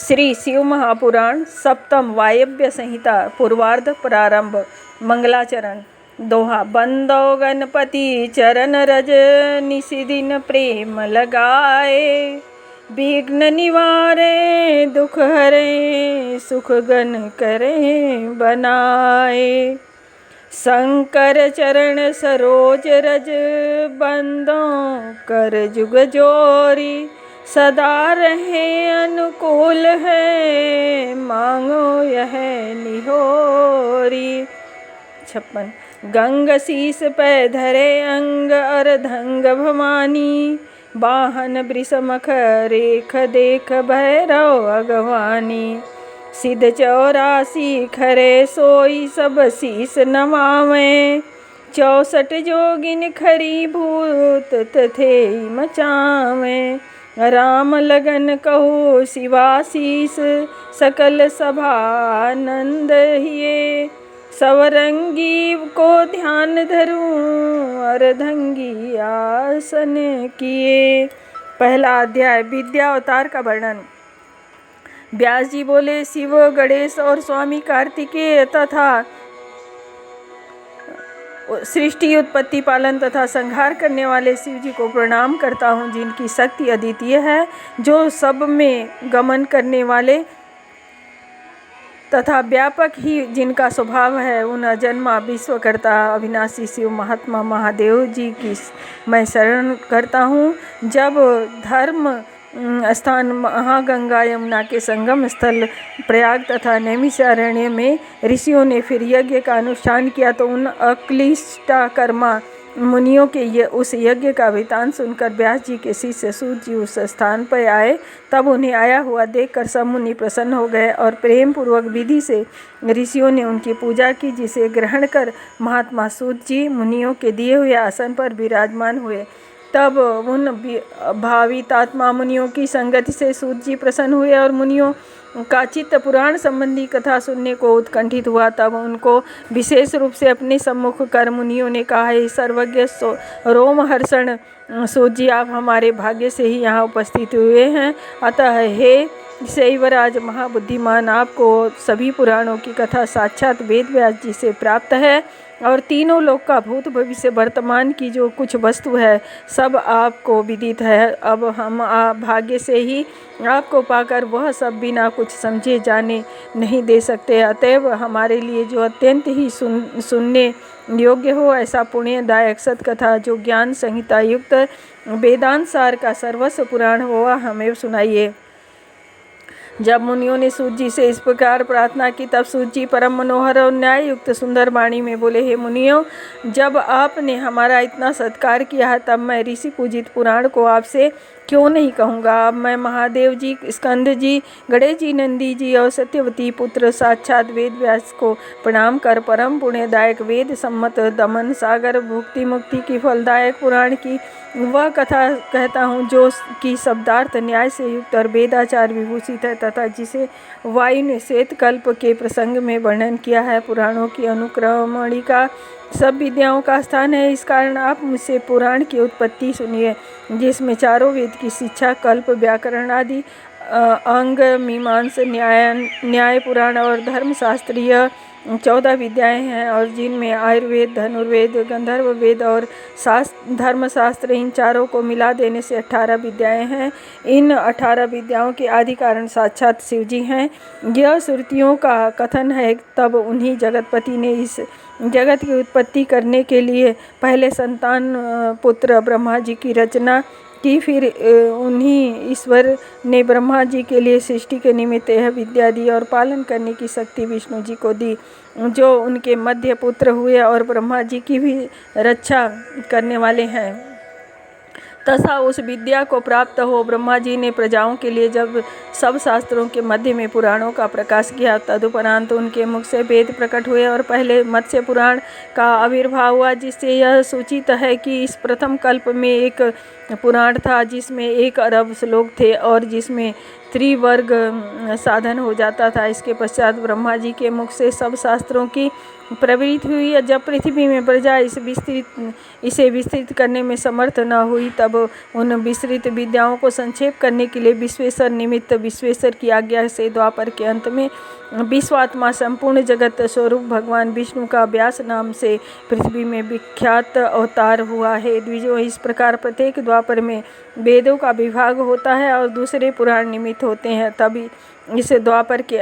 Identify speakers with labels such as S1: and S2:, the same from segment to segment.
S1: श्री शिव महापुराण सप्तम वायव्य संहिता पूर्वार्ध प्रारंभ। मंगलाचरण। दोहा। बंदो गणपति चरण रज निशिदिन प्रेम लगाए। विघ्न निवारे दुख हरे सुख गण करे बनाए। शंकर चरण सरोज रज बंदों कर जुग जोरी। सदा रहे अनुकूल है मांगो यह निहोरी। 56। गंग शीस पे धरे अंग अर्धंग भवानी। वाहन वृषमख रेख देख भैरव अगवानी। सिद्ध 84 खरे सोई सब शीस नवावे। 64 जोगिन खरी भूत तथे मचावे। राम लगन कहो शिवाशीष सकल सभानंद हिये। सवरंगी को ध्यान धरूं अर्धंगी आसन किए। पहला अध्याय विद्या अवतार का वर्णन। व्यास जी बोले, शिव गणेश और स्वामी कार्तिकेय तथा सृष्टि उत्पत्ति पालन तथा संहार करने वाले शिव जी को प्रणाम करता हूँ, जिनकी शक्ति अद्वितीय है, जो सब में गमन करने वाले तथा व्यापक ही जिनका स्वभाव है। उन अजन्मा विश्वकर्ता अविनाशी शिव महात्मा महादेव जी की मैं शरण करता हूँ। जब धर्म स्थान महागंगा यमुना के संगम स्थल प्रयाग तथा नैमिषारण्य में ऋषियों ने फिर यज्ञ का अनुष्ठान किया, तो उन अक्लिष्टाकर्मा मुनियों के उस यज्ञ का वृतांत सुनकर व्यास जी के शिष्य सूत जी उस स्थान पर आए। तब उन्हें आया हुआ देखकर सब मुनि प्रसन्न हो गए और प्रेम पूर्वक विधि से ऋषियों ने उनकी पूजा की, जिसे ग्रहण कर महात्मा सूत जी मुनियों के दिए हुए आसन पर विराजमान हुए। तब उन भावितात्मा मुनियों की संगति से सूत जी प्रसन्न हुए और मुनियों का चित्त पुराण संबंधी कथा सुनने को उत्कंठित हुआ। तब उनको विशेष रूप से अपने सम्मुख कर मुनियों ने कहा, हे सर्वज्ञ रोमहर्षण सूत जी, आप हमारे भाग्य से ही यहाँ उपस्थित हुए हैं। अतः हे शैवराज महाबुद्धिमान, आपको सभी पुराणों की कथा साक्षात वेद व्यास जी से प्राप्त है और तीनों लोक का भूत भविष्य वर्तमान की जो कुछ वस्तु है सब आपको विदित है। अब हम भाग्य से ही आपको पाकर वह सब बिना कुछ समझे जाने नहीं दे सकते। अतएव हमारे लिए जो अत्यंत ही सुनने योग्य हो ऐसा पुण्यदायक सत्कथा, जो ज्ञान संहिता युक्त वेदांत सार का सर्वस्व पुराण हो, वह हमें सुनाइए। जब मुनियों ने सूत जी से इस प्रकार प्रार्थना की, तब सूत जी परम मनोहर और न्याय युक्त सुंदर वाणी में बोले, हे मुनियों, जब आपने हमारा इतना सत्कार किया है, तब मैं ऋषि पूजित पुराण को आपसे क्यों नहीं कहूँगा। अब मैं महादेव जी, स्कंद जी, गणेश जी, नंदी जी और सत्यवती पुत्र साक्षात वेद व्यास को प्रणाम कर परम पुण्यदायक वेद सम्मत दमन सागर भुक्ति मुक्ति की फलदायक पुराण की वह कथा कहता हूँ, जो कि शब्दार्थ न्याय से युक्त और वेदाचार विभूषित है तथा जिसे वायु ने श्वेत कल्प के प्रसंग में वर्णन किया है। पुराणों की अनुक्रमणिका सब विद्याओं का स्थान है। इस कारण आप मुझसे पुराण की उत्पत्ति सुनिए, जिसमें चारों वेद की शिक्षा, कल्प, व्याकरण आदि अंग, मीमांस, न्याय पुराण और धर्मशास्त्रीय 14 विद्याएं हैं, और जिनमें आयुर्वेद, धनुर्वेद, गंधर्व वेद और धर्मशास्त्र, इन चारों को मिला देने से 18 विद्याएं हैं। इन 18 विद्याओं के आदि कारण साक्षात शिव जी हैं। यह श्रुतियों का कथन है। तब उन्हीं जगतपति ने इस जगत की उत्पत्ति करने के लिए पहले संतान पुत्र ब्रह्मा जी की रचना की। फिर उन्हीं ईश्वर ने ब्रह्मा जी के लिए सृष्टि के निमित्त यह विद्या दी और पालन करने की शक्ति विष्णु जी को दी, जो उनके मध्य पुत्र हुए और ब्रह्मा जी की भी रक्षा करने वाले हैं। तथा उस विद्या को प्राप्त हो ब्रह्मा जी ने प्रजाओं के लिए जब सब शास्त्रों के मध्य में पुराणों का प्रकाश किया, तदुपरांत उनके मुख से वेद प्रकट हुए और पहले मत्स्य पुराण का आविर्भाव हुआ, जिससे यह सूचित है कि इस प्रथम कल्प में एक पुराण था जिसमें 1 अरब श्लोक थे और जिसमें त्रिवर्ग साधन हो जाता था। इसके पश्चात ब्रह्मा जी के मुख से सब शास्त्रों की प्रवृत्त हुई। जब पृथ्वी में प्रजा इसे विस्तृत करने में समर्थ न हुई, तब उन विस्तृत विद्याओं को संक्षेप करने के लिए विश्वेश्वर निमित्त विश्वेश्वर की आज्ञा से द्वापर के अंत में विश्वात्मा संपूर्ण जगत स्वरूप भगवान विष्णु का व्यास नाम से पृथ्वी में विख्यात अवतार हुआ है। द्विजों, इस प्रकार प्रत्येक द्वापर में वेदों का विभाग होता है और दूसरे पुराण निमित्त होते हैं। तभी इस द्वापर के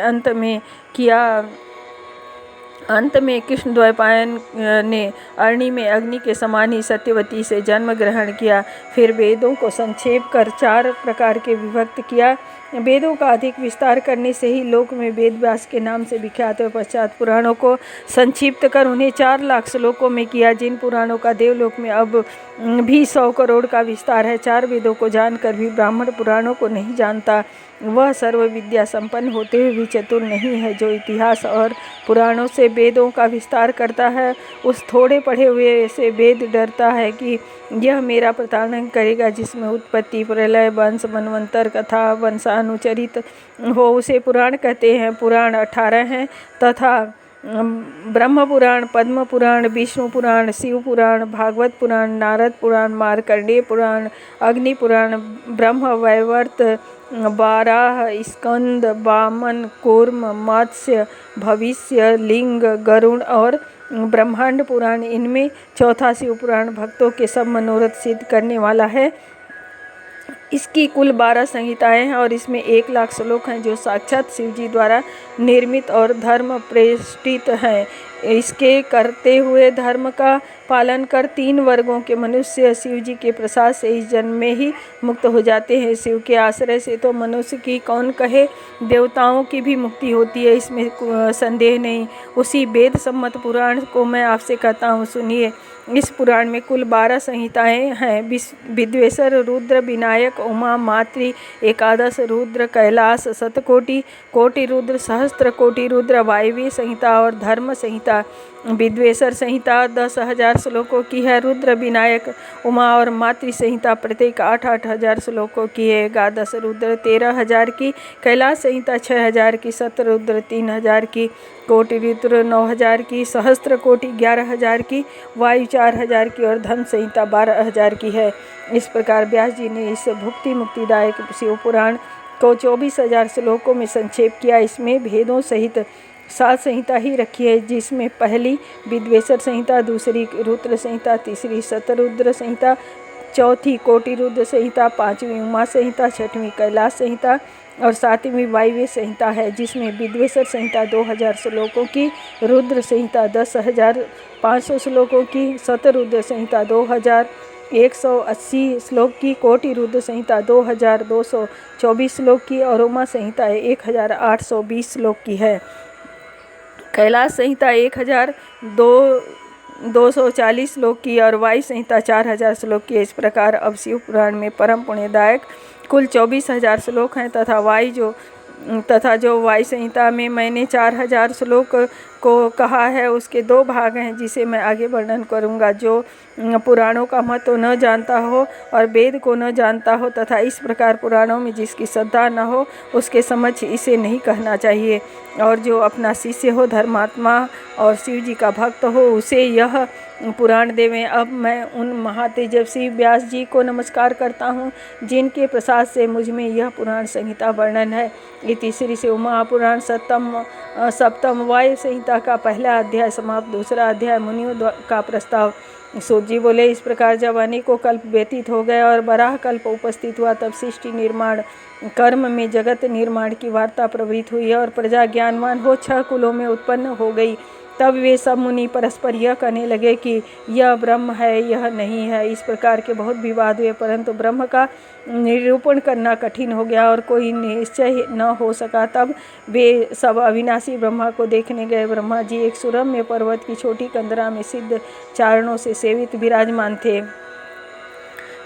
S1: अंत में कृष्ण द्वैपायन ने अरणि में अग्नि के समान ही सत्यवती से जन्म ग्रहण किया। फिर वेदों को संक्षेप कर 4 प्रकार के विभक्त किया। वेदों का अधिक विस्तार करने से ही लोक में वेद व्यास के नाम से विख्यात है। पश्चात पुराणों को संक्षिप्त कर उन्हें 4 लाख श्लोकों में किया। जिन पुराणों का देवलोक में अब भी 100 करोड़ का विस्तार है, 4 वेदों को जानकर भी ब्राह्मण पुराणों को नहीं जानता, वह सर्व विद्या संपन्न होते हुए भी चतुर नहीं है। जो इतिहास और पुराणों से वेदों का विस्तार करता है, उस थोड़े पढ़े हुए से वेद डरता है कि यह मेरा प्रताड़न करेगा। जिसमें उत्पत्ति, प्रलय, वंश, मनवंतर, कथा, वंशानुचरित हो, उसे पुराण कहते हैं। पुराण 18 हैं तथा ब्रह्म पुराण, पद्म पुराण, विष्णु पुराण, शिव पुराण, भागवत पुराण, नारद पुराण, मार्कंडेय पुराण, अग्नि पुराण, ब्रह्म वैवर्त, बाराह, स्कंद, वामन, कूर्म, मत्स्य, भविष्य, लिंग, गरुड़ और ब्रह्मांड पुराण। इनमें चौथा शिव पुराण भक्तों के सब मनोरथ सिद्ध करने वाला है। इसकी कुल 12 संहिताएं हैं और इसमें 1 लाख श्लोक हैं जो साक्षात शिव जी द्वारा निर्मित और धर्म प्रेष्ठित हैं। इसके करते हुए धर्म का पालन कर 3 वर्गों के मनुष्य शिव जी के प्रसाद से इस जन्म में ही मुक्त हो जाते हैं। शिव के आश्रय से तो मनुष्य की कौन कहे, देवताओं की भी मुक्ति होती है, इसमें संदेह नहीं। उसी वेद सम्मत पुराण को मैं आपसे कहता हूँ, सुनिए। इस पुराण में कुल 12 संहिताएं हैं। विद्वेश्वर, रुद्र, विनायक, उमा, मातृ, एकादश रुद्र, कैलाश, शतकोटि, कोटि रुद्र, सहस्त्र कोटि रुद्र, वायव्य संहिता और धर्म संहिता। विद्वेश्वर संहिता 10,000 श्लोकों की है। रुद्र, विनायक, उमा और मातृ संहिता प्रत्येक 8-8 हजार श्लोकों की है। एकादश रुद्र 13,000 की, कैलाश संहिता 6,000 की, शतरुद्र 3,000 की, कोटि रुद्र 9,000 की, सहस्त्र कोटि 11,000 की, वायु 4,000 की और धर्म संहिता 12,000 की है। इस प्रकार व्यास जी ने इस भुक्ति मुक्तिदायक शिव पुराण को 24,000 श्लोकों में संक्षेप किया। इसमें भेदों सहित 7 संहिता ही रखी है, जिसमें पहली विद्वेश्वर संहिता, दूसरी रुद्र संहिता, तीसरी शतरुद्र संहिता, चौथी कोटि रुद्र संहिता, 5वीं उमा संहिता, 6वीं कैलाश संहिता और 7वीं वायव्य संहिता है। जिसमें विद्वेश्वर संहिता 2,000 श्लोकों की, रुद्र संहिता 10,500 श्लोकों की, शतरुद्र संहिता 2,180 श्लोक की, कोटि रुद्र संहिता 2,224 श्लोक की और उमा संहिता 1,820 श्लोक की है। कैलाश संहिता 1,240 श्लोक की और वायु संहिता 4,000 श्लोक की है। इस प्रकार अब शिव पुराण में परम पुण्यदायक कुल 24,000 श्लोक हैं तथा जो वायु संहिता में मैंने 4,000 श्लोक को कहा है, उसके 2 भाग हैं, जिसे मैं आगे वर्णन करूंगा। जो पुराणों का महत्व न जानता हो और वेद को न जानता हो तथा इस प्रकार पुराणों में जिसकी श्रद्धा न हो, उसके समक्ष इसे नहीं कहना चाहिए। और जो अपना शिष्य हो, धर्मात्मा और शिव जी का भक्त हो, उसे यह पुराण देवें। अब मैं उन महातेजस्वी व्यास जी को नमस्कार करता हूँ, जिनके प्रसाद से मुझ में यह पुराण संहिता वर्णन है। इति श्री शिव महापुराण सप्तम वायु संहिता का पहला अध्याय समाप्त। दूसरा अध्याय मुनियों का प्रस्ताव। सूत जी बोले, इस प्रकार जब अनेकों कल्प व्यतीत हो गए और बराह कल्प उपस्थित हुआ, तब सृष्टि निर्माण कर्म में जगत निर्माण की वार्ता प्रवृत्त हुई और प्रजा ज्ञानवान हो 6 कुलों में उत्पन्न हो गई। तब वे सब मुनि परस्पर यह कहने लगे कि यह ब्रह्म है, यह नहीं है। इस प्रकार के बहुत विवाद हुए, परंतु ब्रह्म का निरूपण करना कठिन हो गया और कोई निश्चय न हो सका। तब वे सब अविनाशी ब्रह्मा को देखने गए। ब्रह्मा जी एक सुरम्य पर्वत की छोटी कंदरा में सिद्ध चारणों से सेवित विराजमान थे।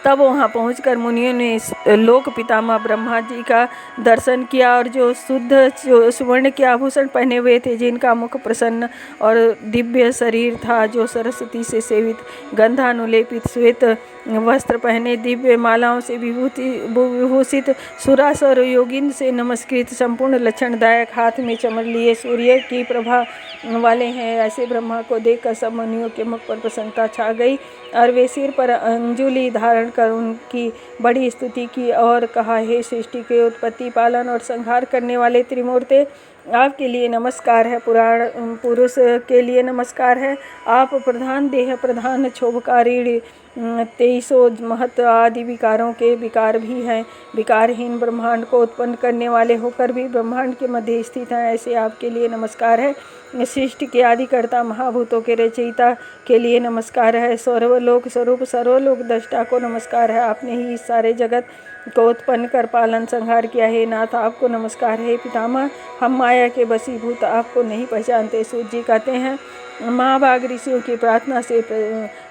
S1: तब वहाँ पहुंचकर मुनियों ने लोक पितामह ब्रह्मा जी का दर्शन किया और जो शुद्ध सुवर्ण के आभूषण पहने हुए थे, जिनका मुख प्रसन्न और दिव्य शरीर था, जो सरस्वती से सेवित गंधानुलेपित श्वेत वस्त्र पहने, दिव्य मालाओं से विभूषित, सुरासुर योगिन से नमस्कृत, संपूर्ण लक्षणदायक, हाथ में चमर लिए, सूर्य की प्रभा वाले हैं। ऐसे ब्रह्मा को देखकर सब मुनियों के मुख पर प्रसन्नता छा गई और वे सिर पर अंजुलि धारण कर उनकी बड़ी स्तुति की और कहा, हे सृष्टि के उत्पत्ति, पालन और संहार करने वाले त्रिमूर्ते, आपके लिए नमस्कार है। पुराण पुरुष के लिए नमस्कार है। आप प्रधान देह, प्रधान क्षोभकारी, 23 महत्व आदि विकारों के विकार भी हैं। विकारहीन ब्रह्मांड को उत्पन्न करने वाले होकर भी ब्रह्मांड के मध्य स्थित हैं, ऐसे आपके लिए नमस्कार है। सृष्टि के आदिकर्ता, महाभूतों के रचयिता के लिए नमस्कार है। सर्वलोक स्वरूप, सर्वलोक दृष्टा को नमस्कार है। आपने ही इस सारे जगत को उत्पन्न कर पालन संहार किया है। नाथ, आपको नमस्कार है। पितामह, हम माया के वशीभूत आपको नहीं पहचानते। सूत जी कहते हैं, महाभाग ऋषियों की प्रार्थना से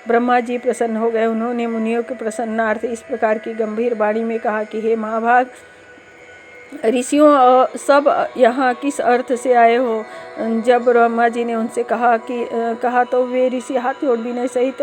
S1: ब्रह्मा जी प्रसन्न हो गए। उन्होंने मुनियों के प्रसन्नार्थ इस प्रकार की गंभीर वाणी में कहा कि हे महाभाग ऋषियों, सब यहाँ किस अर्थ से आए हो? जब ब्रह्मा जी ने उनसे कहा तो वे ऋषि हाथ जोड़ विनय सहित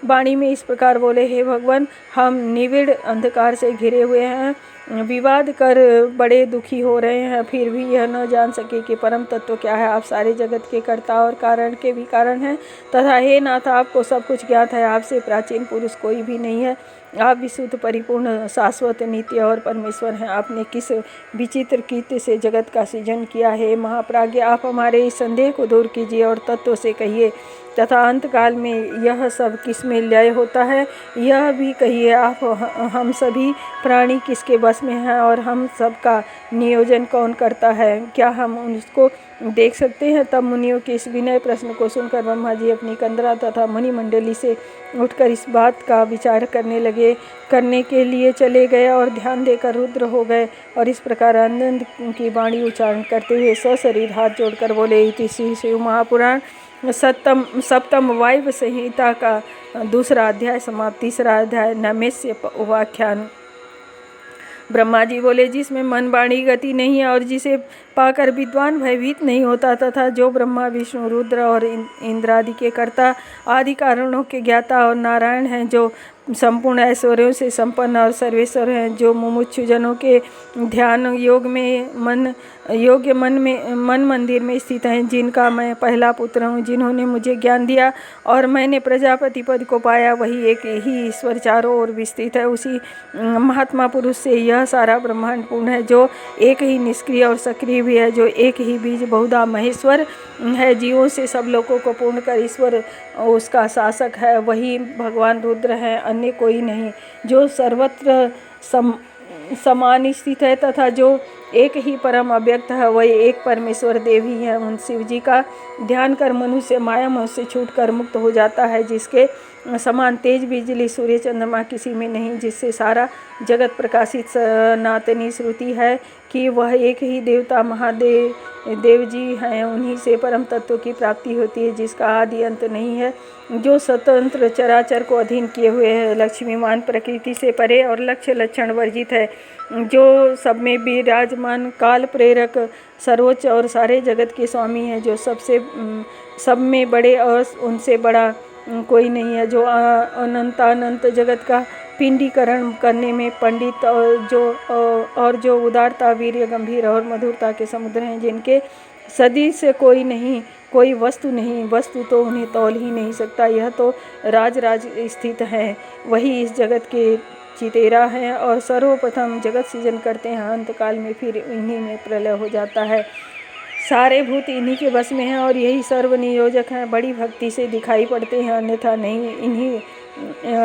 S1: वाणी में इस प्रकार बोले, हे भगवान, हम निविड़ अंधकार से घिरे हुए हैं, विवाद कर बड़े दुखी हो रहे हैं, फिर भी यह न जान सके कि परम तत्व क्या है। आप सारे जगत के कर्ता और कारण के भी कारण हैं तथा हे नाथ, आपको सब कुछ ज्ञात है। आपसे प्राचीन पुरुष कोई भी नहीं है। आप विशुद्ध, परिपूर्ण, शाश्वत, नित्य और परमेश्वर हैं। आपने किस विचित्र कीर्ति से जगत का सृजन किया है। महाप्राज्ञ, आप हमारे इस संदेह को दूर कीजिए और तत्व से कहिए तथा अंतकाल में यह सब किस में लय होता है यह भी कहिए। आप हम सभी प्राणी किसके बस में हैं और हम सब का नियोजन कौन करता है? क्या हम उसको देख सकते हैं? तब मुनियों के इस विनय प्रश्न को सुनकर ब्रह्मा जी अपनी कंदरा तथा मुनि मंडली से उठकर इस बात का विचार करने के लिए चले गए और ध्यान देकर रुद्र हो गए और इस प्रकार आनंद की वाणी उच्चारण करते हुए सशरीर हाथ जोड़कर बोले, इति श्री शिव महापुराण सप्तम वायव्य संहिता का दूसरा अध्याय समाप्त। तीसरा अध्याय नैमिष्य उपाख्यान। ब्रह्मा जी बोले, जिसमें मन वाणी गति नहीं है और जिसे पाकर विद्वान भयभीत नहीं होता तथा जो ब्रह्मा विष्णु रुद्र और इंद्रादि के कर्ता आदि कारणों के ज्ञाता और नारायण हैं, जो संपूर्ण ऐश्वर्यों से संपन्न और सर्वेश्वर हैं, जो मुमुक्षुजनों के ध्यान योग में मन मंदिर में स्थित हैं, जिनका मैं पहला पुत्र हूँ, जिन्होंने मुझे ज्ञान दिया और मैंने प्रजापति पद को पाया, वही एक ही ईश्वर चारों ओर विस्तृत है। उसी महात्मा पुरुष से यह सारा ब्रह्मांड पूर्ण है, जो एक ही निष्क्रिय और सक्रिय भी है, जो एक ही बीज बहुधा महेश्वर है, जीवों से सब लोगों को पूर्ण कर ईश्वर उसका शासक है, वही भगवान रुद्र है, अन्य कोई नहीं, जो सर्वत्र समान स्थित है तथा जो एक ही परम अव्यक्त है, वही एक परमेश्वर देव ही है। उन शिव जी का ध्यान कर मनुष्य माया मोह से छूटकर मुक्त हो जाता है, जिसके समान तेज बिजली सूर्य चंद्रमा किसी में नहीं, जिससे सारा जगत प्रकाशित सनातनी श्रुति है कि वह एक ही देवता महादेव जी हैं। उन्हीं से परम तत्व की प्राप्ति होती है, जिसका आदि अंत नहीं है, जो स्वतंत्र चराचर को अधीन किए हुए है, लक्ष्मीमान, प्रकृति से परे और लक्ष्य लक्षण वर्जित है, जो सब में विराजमान, काल प्रेरक, सर्वोच्च और सारे जगत के स्वामी हैं, जो सब में बड़े और उनसे बड़ा कोई नहीं है, जो अनंत जगत का पिंडीकरण करने में पंडित और जो उदारता, वीर्य, गंभीर और मधुरता के समुद्र हैं, जिनके सदृश से कोई नहीं, कोई वस्तु नहीं, वस्तु तो उन्हें तौल ही नहीं सकता, यह तो राज स्थित हैं, वही इस जगत के चितेरा हैं और सर्वप्रथम जगत सृजन करते हैं, अंतकाल में फिर इन्हीं में प्रलय हो जाता है। सारे भूत इन्हीं के बस में हैं और यही सर्वनियोजक हैं, बड़ी भक्ति से दिखाई पड़ते हैं, अन्यथा नहीं। इन्हीं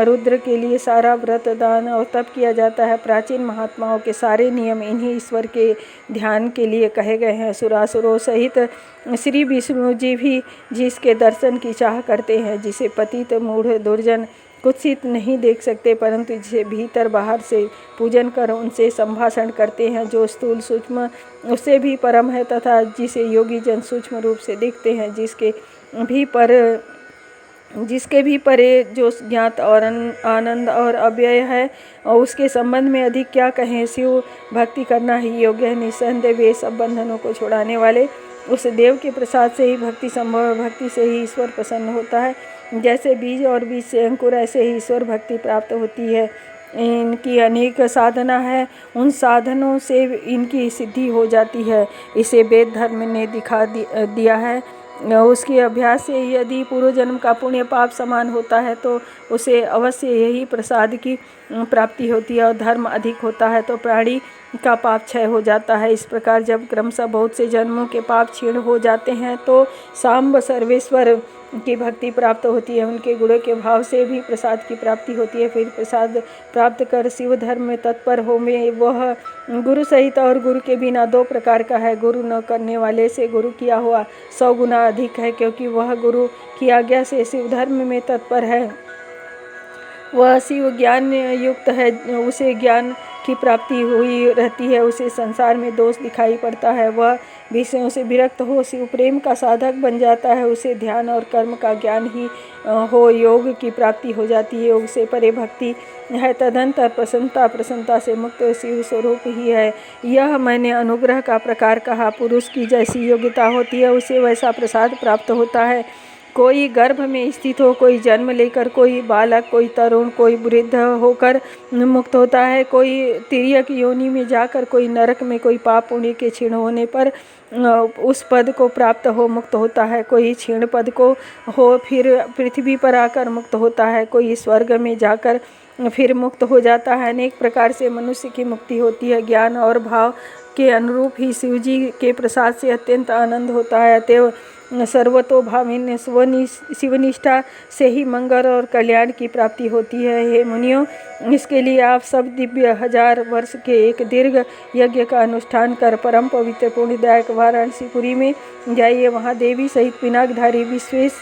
S1: रुद्र के लिए सारा व्रत, दान और तप किया जाता है। प्राचीन महात्माओं के सारे नियम इन्हीं ईश्वर के ध्यान के लिए कहे गए हैं। सुरासुरों सहित श्री विष्णु जी भी जिसके दर्शन की चाह करते हैं, जिसे पतित मूढ़ दुर्जन कुत्सित नहीं देख सकते, परंतु जिसे भीतर बाहर से पूजन कर उनसे संभाषण करते हैं, जो स्थूल सूक्ष्म उससे भी परम है तथा जिसे योगी जन सूक्ष्म रूप से देखते हैं, जिसके भी परे जो ज्ञात और आनंद और अव्यय है, और उसके संबंध में अधिक क्या कहें। शिव भक्ति करना ही योग्य है। निस्संदेह वे सब बंधनों को छुड़ाने वाले उस देव के प्रसाद से ही भक्ति संभव है। भक्ति से ही ईश्वर प्रसन्न होता है। जैसे बीज और बीज से अंकुर, ऐसे ही ईश्वर भक्ति प्राप्त होती है। इनकी अनेक साधना है, उन साधनों से इनकी सिद्धि हो जाती है। इसे वेद धर्म ने दिखा दिया है। उसके अभ्यास से यदि पूर्व जन्म का पुण्य पाप समान होता है तो उसे अवश्य यही प्रसाद की प्राप्ति होती है, और धर्म अधिक होता है तो प्राणी का पाप क्षय हो जाता है। इस प्रकार जब क्रमशः बहुत से जन्मों के पाप क्षीण हो जाते हैं तो सांब सर्वेश्वर की भक्ति प्राप्त होती है। उनके गुणों के भाव से भी प्रसाद की प्राप्ति होती है। फिर प्रसाद प्राप्त कर शिव धर्म में तत्पर हो में वह गुरु सहित और गुरु के बिना दो प्रकार का है। गुरु न करने वाले से गुरु किया हुआ 100 गुना अधिक है, क्योंकि वह गुरु की आज्ञा से शिव धर्म में तत्पर है। वह शिव ज्ञान युक्त है, उसे ज्ञान की प्राप्ति हुई रहती है, उसे संसार में दोष दिखाई पड़ता है। वह विषयों से विरक्त हो शिव प्रेम का साधक बन जाता है। उसे ध्यान और कर्म का ज्ञान ही हो योग की प्राप्ति हो जाती है। योग से परे भक्ति है, तदंतर प्रसन्नता, प्रसन्नता से मुक्त शिव स्वरूप ही है। यह मैंने अनुग्रह का प्रकार कहा। पुरुष की जैसी योग्यता होती है उसे वैसा प्रसाद प्राप्त होता है। कोई गर्भ में स्थित हो, कोई जन्म लेकर, कोई बालक, कोई तरुण, कोई वृद्ध होकर मुक्त होता है, कोई तिर्यक योनि में जाकर, कोई नरक में, कोई पाप पुण्य के क्षीण होने पर उस पद को प्राप्त हो मुक्त होता है, कोई क्षीण पद को हो फिर पृथ्वी पर आकर मुक्त होता है, कोई स्वर्ग में जाकर फिर मुक्त हो जाता है। अनेक प्रकार से मनुष्य की मुक्ति होती है। ज्ञान और भाव के अनुरूप ही शिव जी के प्रसाद से अत्यंत आनंद होता है। अतएव सर्वतोभाविन शिवनिष्ठा से ही मंगल और कल्याण की प्राप्ति होती है। हे मुनियों, इसके लिए आप सब दिव्य 1000 वर्ष के एक दीर्घ यज्ञ का अनुष्ठान कर परम पवित्र पुण्यदायक वाराणसीपुरी में जाइए। वहाँ देवी सहित पिनाकधारी विश्वेश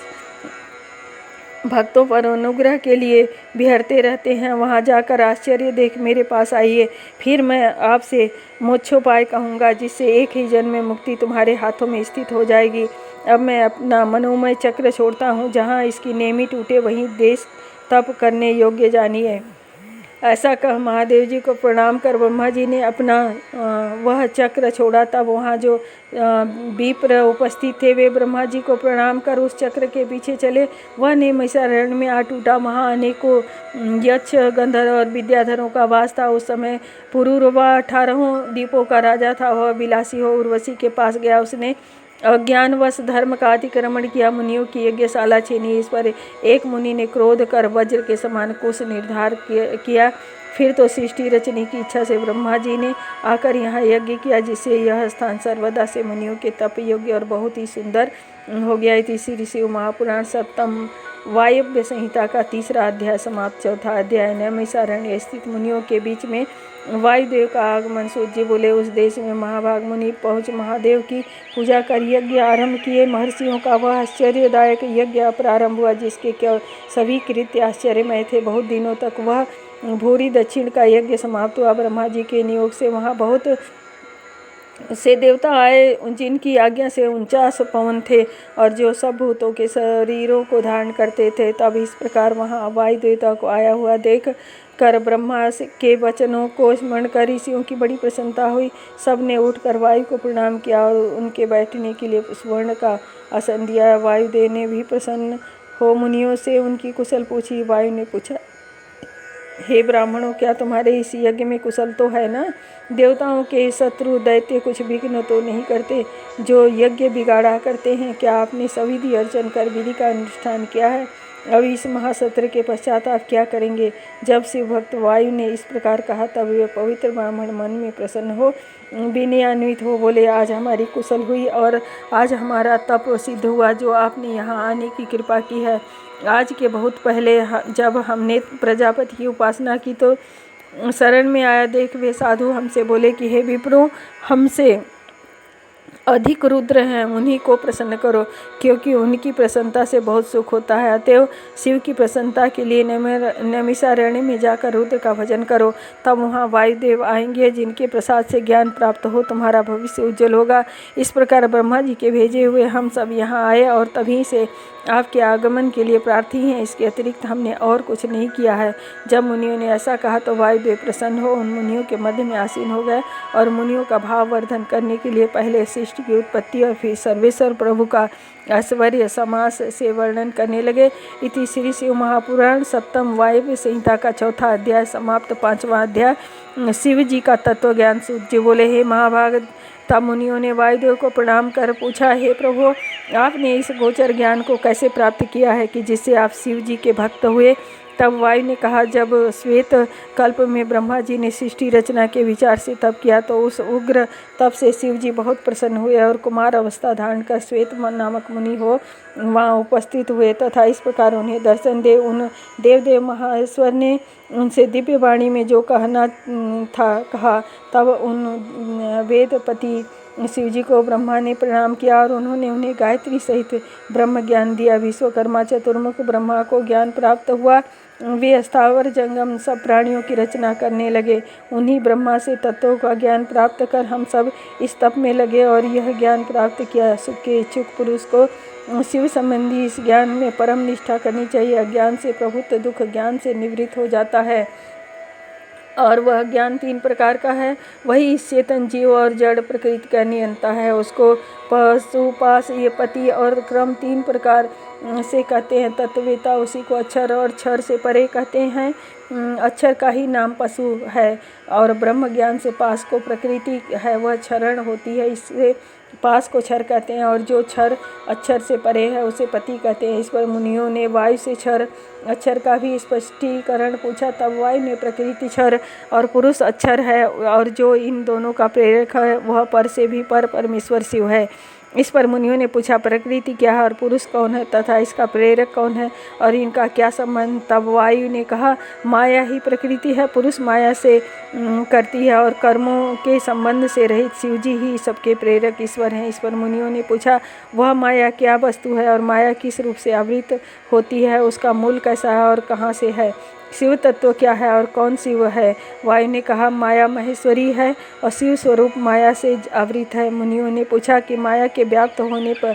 S1: भक्तों पर अनुग्रह के लिए बिहरते रहते हैं। वहाँ जाकर आश्चर्य देख मेरे पास आइए, फिर मैं आपसे मोक्षोपाय कहूँगा, जिससे एक ही जन्म में मुक्ति तुम्हारे हाथों में स्थित हो जाएगी। अब मैं अपना मनोमय चक्र छोड़ता हूँ, जहाँ इसकी नेमी टूटे वहीं देश तप करने योग्य जानिए। ऐसा कह महादेव जी को प्रणाम कर ब्रह्मा जी ने अपना वह चक्र छोड़ा। तब वहाँ जो विप्र उपस्थित थे वे ब्रह्मा जी को प्रणाम कर उस चक्र के पीछे चले। वह नैमिषारण्य में आ टूटा। वहाँ अनेकों यक्ष, गंधर्व और विद्याधरों का वास था। उस समय पुरूरवा 18 द्वीपों का राजा था। वह विलासी हो उर्वशी के पास गया। उसने अज्ञानवश धर्म का अतिक्रमण किया, मुनियों की यज्ञशाला छीनी। इस पर एक मुनि ने क्रोध कर वज्र के समान कुश निर्धार किया। फिर तो सृष्टि रचने की इच्छा से ब्रह्मा जी ने आकर यहाँ यज्ञ किया, जिससे यह स्थान सर्वदा से मुनियों के तप योग्य और बहुत ही सुंदर हो गया। इसी ऋषि शिव महापुराण सप्तम वायव्य संहिता का 3रा अध्याय समाप्त। 4था अध्याय। नैमिषारण्य स्थित मुनियों के बीच में वायुदेव का आगमन। सूर्य जी बोले, उस देश में महाभाग मुनि पहुँच महादेव की पूजा कर यज्ञ आरंभ किए। महर्षियों का वह आश्चर्यदायक यज्ञ प्रारंभ हुआ, जिसके सभी कृत्य आश्चर्यमय थे। बहुत दिनों तक वह भूरी दक्षिण का यज्ञ समाप्त हुआ। ब्रह्मा जी के नियोग से वहाँ बहुत से देवता आए, जिनकी आज्ञा से 49 पवन थे और जो सब भूतों के शरीरों को धारण करते थे। तब इस प्रकार वहाँ वायु देवता को आया हुआ देख कर ब्रह्मा के वचनों को स्मरण कर ऋषियों की बड़ी प्रसन्नता हुई। सब ने उठकर वायु को प्रणाम किया और उनके बैठने के लिए स्वर्ण का आसन दिया। वायुदेव ने भी प्रसन्न हो मुनियों से उनकी कुशल पूछी। वायु ने पूछा, हे ब्राह्मणों, क्या तुम्हारे इस यज्ञ में कुशल तो है ना? देवताओं के शत्रु दैत्य कुछ विघ्न तो नहीं करते जो यज्ञ बिगाड़ा करते हैं? क्या आपने सविधि अर्चन कर विधि का अनुष्ठान किया है? अब इस महासत्र के पश्चात आप क्या करेंगे? जब शिव भक्त वायु ने इस प्रकार कहा तब वे पवित्र ब्राह्मण मन में प्रसन्न हो विनयान्वित हो बोले, आज हमारी कुशल हुई और आज हमारा तप सिद्ध हुआ, जो आपने यहाँ आने की कृपा की है। आज के बहुत पहले जब हमने प्रजापति की उपासना की तो शरण में आया देख वे साधु हमसे बोले कि हे विप्रो, हमसे अधिक रुद्र हैं, उन्हीं को प्रसन्न करो, क्योंकि उनकी प्रसन्नता से बहुत सुख होता है। अतएव शिव की प्रसन्नता के लिए नैमिषारण्य में जाकर रुद्र का भजन करो। तब वहाँ वायुदेव आएंगे, जिनके प्रसाद से ज्ञान प्राप्त हो तुम्हारा भविष्य उज्जवल होगा। इस प्रकार ब्रह्मा जी के भेजे हुए हम सब यहाँ आए और तभी से आपके आगमन के लिए प्रार्थी हैं। इसके अतिरिक्त हमने और कुछ नहीं किया है। जब मुनियों ने ऐसा कहा तो वायुदेव प्रसन्न हो उन मुनियों के मध्य में आसीन हो गए और मुनियों का भाव वर्धन करने के लिए पहले शिष्ट सृष्टि की उत्पत्ति और फिर सर्वेश्वर प्रभु का ऐश्वर्य समास से वर्णन करने लगे। इति श्री शिव महापुराण सप्तम वायव्य संहिता का चौथा अध्याय समाप्त। 5वां अध्याय शिव जी का तत्व ज्ञान। सूत जी बोले, हे महाभाग, तब मुनियों ने वायुदेव को प्रणाम कर पूछा, हे प्रभु, आपने इस गोचर ज्ञान को कैसे प्राप्त किया है कि जिससे आप शिव जी के भक्त हुए। तब वायु ने कहा, जब श्वेत कल्प में ब्रह्मा जी ने सृष्टि रचना के विचार से तप किया तो उस उग्र तप से शिव जी बहुत प्रसन्न हुए और कुमार अवस्था धारण कर श्वेत नामक मुनि हो वहाँ उपस्थित हुए तथा इस प्रकार उन्हें दर्शन दे। उन देवदेव महाश्वर ने उनसे दिव्य वाणी में जो कहना था कहा। तब उन वेदपति शिव जी को ब्रह्मा ने प्रणाम किया और उन्होंने उन्हें गायत्री सहित ब्रह्म ज्ञान दिया। विश्वकर्मा चतुर्मुख ब्रह्मा को ज्ञान प्राप्त हुआ। वे स्थावर जंगम सब प्राणियों की रचना करने लगे। उन्हीं ब्रह्मा से तत्वों का ज्ञान प्राप्त कर हम सब इस तप में लगे और यह ज्ञान प्राप्त किया। सुख के इच्छुक पुरुष को शिव संबंधी इस ज्ञान में परम निष्ठा करनी चाहिए। अज्ञान से प्रभुत्व दुख ज्ञान से निवृत्त हो जाता है और वह ज्ञान 3 प्रकार का है। वही इस चेतन जीव और जड़ प्रकृति का नियंता है। उसको पशु पास ये पति और क्रम 3 प्रकार से कहते हैं। तत्ववेता उसी को अक्षर और क्षर से परे कहते हैं। अक्षर का ही नाम पशु है और ब्रह्म ज्ञान से पास को प्रकृति है, वह क्षरण होती है, इससे पास को क्षर कहते हैं। और जो क्षर अक्षर से परे है उसे पति कहते हैं। इस पर मुनियों ने वायु से क्षर अक्षर का भी स्पष्टीकरण पूछा। तब वायु ने प्रकृति क्षर और पुरुष अक्षर है और जो इन दोनों का प्रेरक है वह पर से भी पर परमेश्वर शिव है। इस पर मुनियों ने पूछा, प्रकृति क्या है और पुरुष कौन है तथा इसका प्रेरक कौन है और इनका क्या संबंध। तब वायु ने कहा, माया ही प्रकृति है, पुरुष माया से करती है और कर्मों के संबंध से रहित शिवजी ही सबके प्रेरक ईश्वर हैं। इस पर मुनियों ने पूछा, वह माया क्या वस्तु है और माया किस रूप से आवृत होती है, उसका मूल कैसा है और कहाँ से है, शिव तत्व क्या है और कौन शिव है। वायु ने कहा, माया महेश्वरी है और शिव स्वरूप माया से आवृत है। मुनियों ने पूछा कि माया के व्याप्त होने पर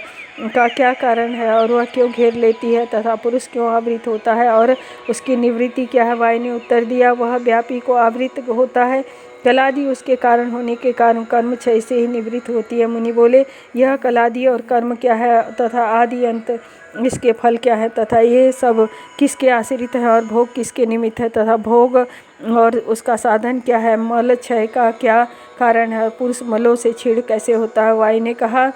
S1: का क्या कारण है और वह क्यों घेर लेती है तथा पुरुष क्यों आवृत होता है और उसकी निवृत्ति क्या है। वायु ने उत्तर दिया, वह व्यापी को आवृत होता है, कलादि उसके कारण होने के कारण कर्म क्षय से ही निवृत्त होती है। मुनि बोले, यह कलादि और कर्म क्या है तथा आदि अंत इसके फल क्या है तथा ये सब किसके आश्रित है और भोग किसके निमित्त है तथा भोग और उसका साधन क्या है। मल क्षय का क्या कारण है और पुरुष मलों से छीड़ कैसे होता है। वायु ने कहा,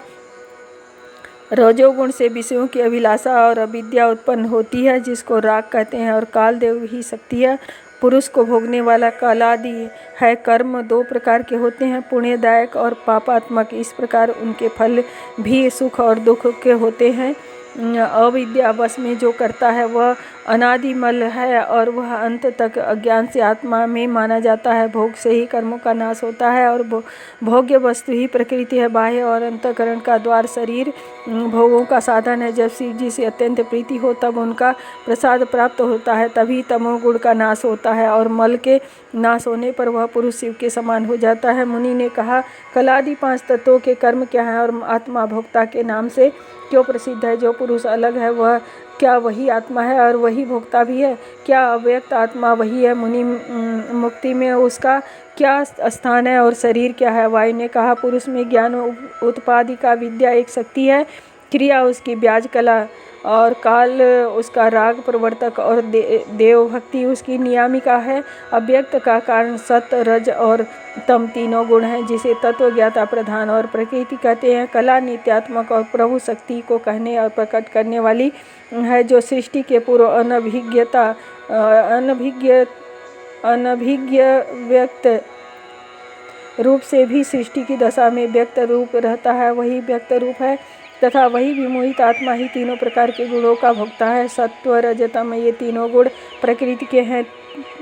S1: रजोगुण से विषयों की अभिलाषा और अविद्या उत्पन्न होती है जिसको राग कहते हैं और कालदेव ही शक्ति है। पुरुष को भोगने वाला कालादि है। कर्म 2 प्रकार के होते हैं, पुण्यदायक और पापात्मक। इस प्रकार उनके फल भी सुख और दुख के होते हैं। अविद्या वश में जो करता है वह अनादिमल है और वह अंत तक अज्ञान से आत्मा में माना जाता है। भोग से ही कर्मों का नाश होता है और भोग्य वस्तु ही प्रकृति है। बाह्य और अंतःकरण का द्वार शरीर भोगों का साधन है। जब शिव जी से अत्यंत प्रीति हो तब उनका प्रसाद प्राप्त होता है, तभी तमोगुण का नाश होता है और मल के नाश होने पर वह पुरुष शिव के समान हो जाता है। मुनि ने कहा, कलादि 5 तत्वों के कर्म क्या हैं और आत्मा भोक्ता के नाम से क्यों प्रसिद्ध है। जो पुरुष अलग है वह क्या वही आत्मा है और वही भोक्ता भी है। क्या अव्यक्त आत्मा वही है। मुनि मुक्ति में उसका क्या स्थान है और शरीर क्या है। वायु ने कहा, पुरुष में ज्ञान उत्पादि का विद्या एक शक्ति है, क्रिया उसकी ब्याज कला और काल उसका राग प्रवर्तक और देव भक्ति उसकी नियामिका है। अव्यक्त का कारण सत रज और तम 3 गुण हैं जिसे तत्व ज्ञाता प्रधान और प्रकृति कहते हैं। कला नित्यात्मक और प्रभु शक्ति को कहने और प्रकट करने वाली है जो सृष्टि के पूर्व अनभिज्ञ व्यक्त रूप से भी सृष्टि की दशा में व्यक्त रूप रहता है, वही व्यक्त रूप है तथा वही विमोहित आत्मा ही 3 प्रकार के गुणों का भोक्ता है। सत्व रजतम ये 3 गुण प्रकृति के हैं।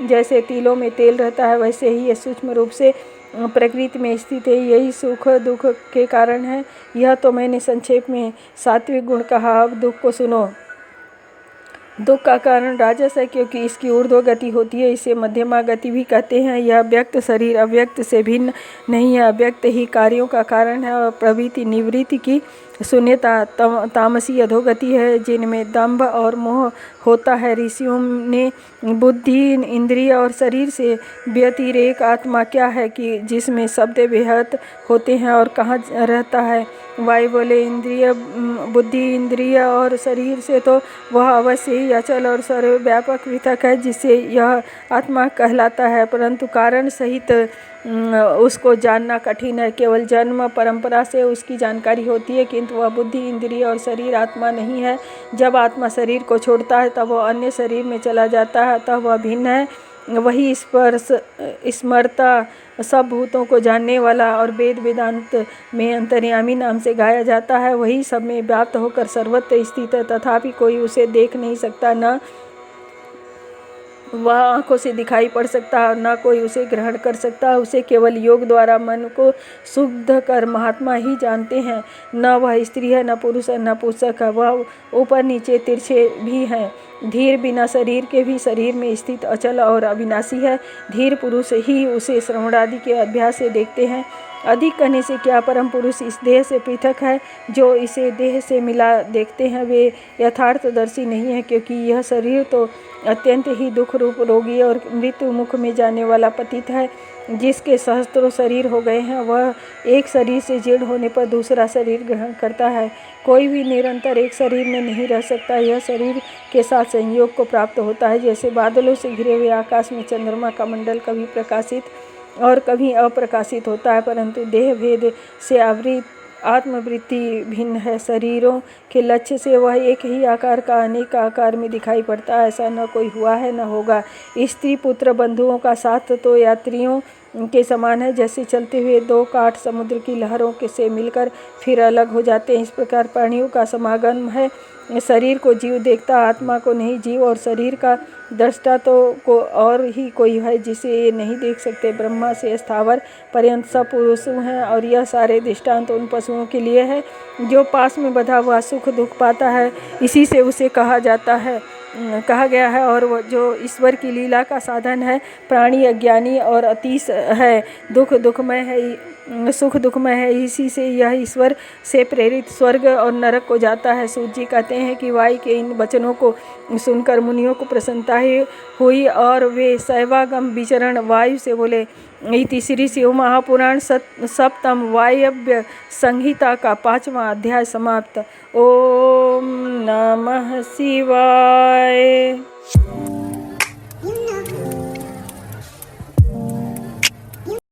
S1: जैसे तिलों में तेल रहता है वैसे ही ये सूक्ष्म रूप से प्रकृति में स्थित है, यही सुख दुख के कारण है। यह तो मैंने संक्षेप में सात्विक गुण कहा। अब दुख को सुनो। दुख का कारण राजस है क्योंकि इसकी ऊर्ध्व गति होती है, इसे मध्यमा गति भी कहते हैं। यह व्यक्त शरीर अव्यक्त से भिन्न नहीं है, अव्यक्त ही कार्यों का कारण है और प्रवृत्ति निवृत्ति की शून्यता तामसी अधोगति है, जिनमें दंभ और मोह होता है। ऋषियों ने बुद्धि, इंद्रिय और शरीर से व्यतिरेक आत्मा क्या है कि जिसमें शब्द बेहद होते हैं और कहाँ रहता है। वायु बोले इंद्रिय, बुद्धि, इंद्रिय और शरीर से तो वह अवश्य ही अचल और सर्वव्यापक पृथक है, जिससे यह आत्मा कहलाता है, परंतु कारण सहित उसको जानना कठिन है। केवल जन्म परंपरा से उसकी जानकारी होती है, किंतु वह बुद्धि, इंद्रिय और शरीर आत्मा नहीं है। जब आत्मा शरीर को छोड़ता है तब वह अन्य शरीर में चला जाता है, अतः वह भिन्न है। वही स्पर्श स्मरता, सब भूतों को जानने वाला और वेद वेदांत में अंतर्यामी नाम से गाया जाता है, वही सब में व्याप्त होकर सर्वत्र स्थित है, तथापि कोई उसे देख नहीं सकता, न वह आँखों से दिखाई पड़ सकता है और न कोई उसे ग्रहण कर सकता है। उसे केवल योग द्वारा मन को शुद्ध कर महात्मा ही जानते हैं। न वह स्त्री है, न पुरुष है, न पुस्तक है, वह ऊपर नीचे तिरछे भी हैं। धीर बिना शरीर के भी शरीर में स्थित अचल और अविनाशी है। धीर पुरुष ही उसे श्रवणादि के अभ्यास से देखते हैं। अधिक कहने से क्या, परम पुरुष इस देह से पृथक है। जो इसे देह से मिला देखते हैं वे यथार्थदर्शी नहीं है, क्योंकि यह शरीर तो अत्यंत ही दुख रूप, रोगी और मृत्यु मुख में जाने वाला पतित है। जिसके सहस्त्रों शरीर हो गए हैं, वह एक शरीर से जीर्ण होने पर दूसरा शरीर ग्रहण करता है। कोई भी निरंतर एक शरीर में नहीं रह सकता। यह शरीर के साथ संयोग को प्राप्त होता है। जैसे बादलों से घिरे हुए आकाश में चंद्रमा का मंडल कभी प्रकाशित और कभी अप्रकाशित होता है, परंतु देह भेद से आवृत आत्मवृत्ति भिन्न है। शरीरों के लक्ष्य से वह एक ही आकार का अनेक आकार में दिखाई पड़ता है। ऐसा न कोई हुआ है, न होगा। स्त्री पुत्र बंधुओं का साथ तो यात्रियों के समान है, जैसे चलते हुए दो काठ समुद्र की लहरों के से मिलकर फिर अलग हो जाते हैं। इस प्रकार प्राणियों का समागम है। शरीर को जीव देखता, आत्मा को नहीं। जीव और शरीर का दृष्टा तो को और ही कोई है जिसे ये नहीं देख सकते। ब्रह्मा से स्थावर पर्यंत सब पुरुषों हैं, और यह सारे दृष्टांत उन पशुओं के लिए है जो पास में बंधा हुआ सुख दुख पाता है, इसी से उसे कहा गया है। और वह जो ईश्वर की लीला का साधन है, प्राणी अज्ञानी और अतीश है, दुखमय है, सुख दुखमय है, इसी से यह ईश्वर से प्रेरित स्वर्ग और नरक को जाता है। सूत जी कहते हैं कि वायु के इन वचनों को सुनकर मुनियों को प्रसन्नता हुई और वे शैवागम विचरण वायु से बोले। इति श्री शिव महापुराण सप्तम वायव्य संहिता का 5वां अध्याय समाप्त। ओम नमः शिवाय।